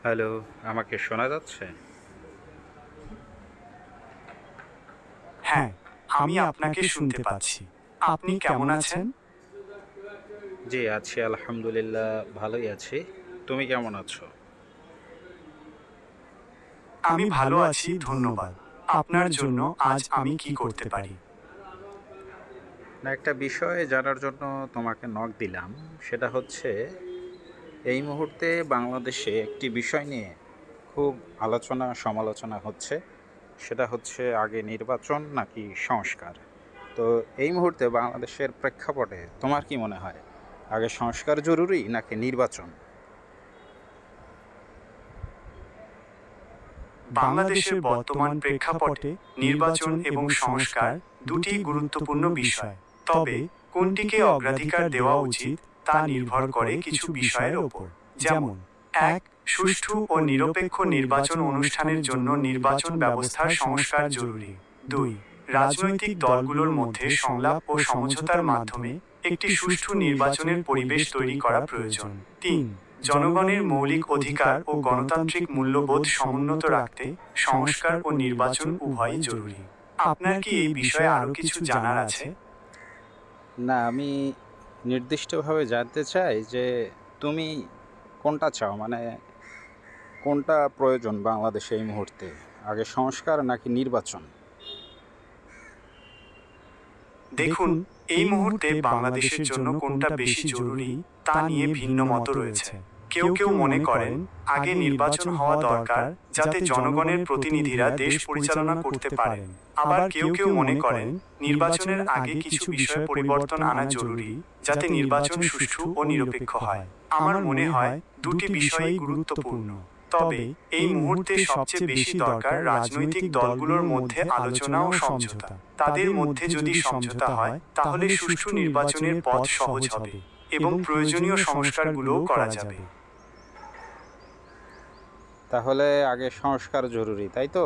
Hello, আমাকে শোনা যাচ্ছে? হ্যাঁ, আমি আপনাকে শুনতে পাচ্ছি। আপনি কেমন আছেন? জি, আছি আলহামদুলিল্লাহ, ভালোই আছি। তুমি কেমন আছো? আমি ভালো আছি, ধন্যবাদ। আপনার জন্য আজ আমি কি করতে পারি? না, একটা বিষয় জানার জন্য তোমাকে নক দিলাম। সেটা হচ্ছে এই মুহূর্তে বাংলাদেশে একটি বিষয় নিয়ে খুব আলোচনা সমালোচনা হচ্ছে। সেটা হচ্ছে আগে নির্বাচন নাকি সংস্কার। তো এই মুহূর্তে বাংলাদেশের প্রেক্ষাপটে তোমার কি মনে হয়? আগে সংস্কার জরুরি নাকি নির্বাচন? বাংলাদেশের বর্তমান প্রেক্ষাপটে নির্বাচন এবং সংস্কার দুটি গুরুত্বপূর্ণ বিষয়। তবে কোনটিকে অগ্রাধিকার দেওয়া উচিত তা নির্ভর করে কিছু বিষয়ের ওপর। যেমন, ১. সুষ্ঠু ও নিরপেক্ষ নির্বাচন অনুষ্ঠানের জন্য নির্বাচন ব্যবস্থার সংস্কার জরুরি। ২. রাজনৈতিক দলগুলোর মধ্যে সংলাপ ও সমঝোতার মাধ্যমে একটি সুষ্ঠু নির্বাচনের পরিবেশ তৈরি করা প্রয়োজন। ৩. জনগণের মৌলিক অধিকার ও গণতান্ত্রিক মূল্যবোধ সমুন্নত রাখতে সংস্কার ও নির্বাচন উভয়ই জরুরি। আপনার কি এই বিষয়ে আরও কিছু জানার আছে? না, আমি নির্দিষ্টভাবে জানতে চাই যে তুমি কোনটা চাও, মানে কোনটা প্রয়োজন বাংলাদেশে এই মুহূর্তে, আগে সংস্কার নাকি নির্বাচন? দেখুন, এই মুহূর্তে বাংলাদেশের জন্য কোনটা বেশি জরুরি তা নিয়ে ভিন্ন মত রয়েছে। কেউ কেউ মনে করেন আগে নির্বাচন হওয়া দরকার, যাতে জনগণের প্রতিনিধিরা দেশ পরিচালনা করতে পারেন। আবার কেউ কেউ মনে করেন নির্বাচনের আগে কিছু বিষয়ে পরিবর্তন আনা জরুরি, যাতে নির্বাচন সুষ্ঠু ও নিরপেক্ষ হয়। আমার মনে হয় দুটি বিষয়ই গুরুত্বপূর্ণ। তবে এই মুহূর্তে সবচেয়ে বেশি দরকার রাজনৈতিক দলগুলোর মধ্যে আলোচনা ও সমঝোতা। তাদের মধ্যে যদি সমঝোতা হয়, তাহলে সুষ্ঠু নির্বাচনের পথ সহজ হবে এবং প্রয়োজনীয় সংস্কারগুলোও করা যাবে। তাহলে আগে সংস্কার জরুরি, তাই তো?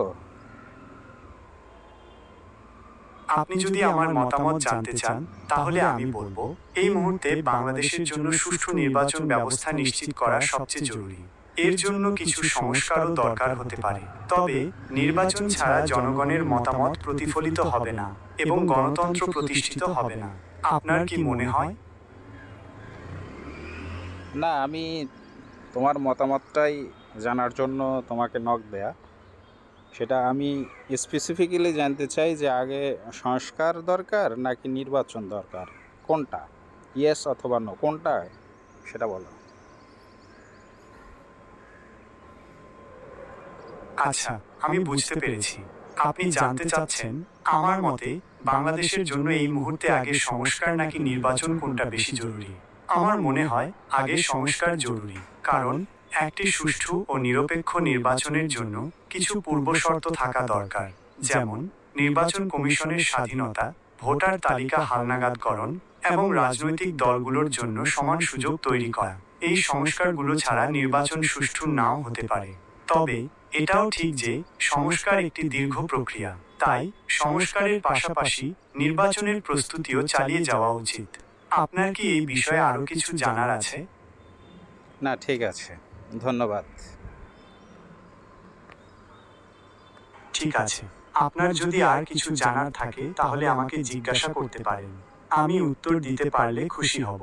আপনি যদি আমার মতামত জানতে চান, তাহলে আমি বলবো, এই মুহূর্তে বাংলাদেশের জন্য সুষ্ঠু নির্বাচন ব্যবস্থা নিশ্চিত করা সবচেয়ে জরুরি। এর জন্য কিছু সংস্কারও দরকার হতে পারে। তবে নির্বাচন ছাড়া জনগণের মতামত প্রতিফলিত হবে না এবং গণতন্ত্র প্রতিষ্ঠিত হবে না। আপনার কি মনে হয়? না, আমি তোমার মতামতটাই জানার জন্য তোমাকে নক দেয়া। সেটা আমি স্পেসিফিক্যালি জানতে চাই যে আগে সংস্কার দরকার নাকি নির্বাচন দরকার, কোনটা? ইয়েস অথবা নো, কোনটা সেটা বলো। আচ্ছা, আমি বুঝতে পেরেছি। আপনি জানতে চাচ্ছেন, আমার মতে বাংলাদেশের জন্য এই মুহূর্তে আগে সংস্কার নাকি নির্বাচন কোনটা বেশি জরুরি? আমার মনে হয় আগে সংস্কার জরুরি, কারণ একটি সুষ্ঠু ও নিরপেক্ষ নির্বাচনের জন্য কিছু পূর্বশর্ত থাকা দরকার। যেমন, নির্বাচন কমিশনের স্বাধীনতা, ভোটার তালিকা হালনাগাদকরণ এবং রাজনৈতিক দলগুলোর জন্য সমান সুযোগ তৈরি করা। এই সংস্কারগুলো ছাড়া নির্বাচন সুষ্ঠু নাও হতে পারে। তবে এটাও ঠিক যে সংস্কার একটি দীর্ঘ প্রক্রিয়া। তাই সংস্কারের পাশাপাশি নির্বাচনের প্রস্তুতিও চালিয়ে যাওয়া উচিত। আপনার কি এই বিষয়ে আরও কিছু জানার আছে? না, ঠিক আছে, ধন্যবাদ। ঠিক আছে। আপনার যদি আর কিছু জানার থাকে তাহলে আমাকে জিজ্ঞাসা করতে পারেন। আমি উত্তর দিতে পারলে খুশি হব।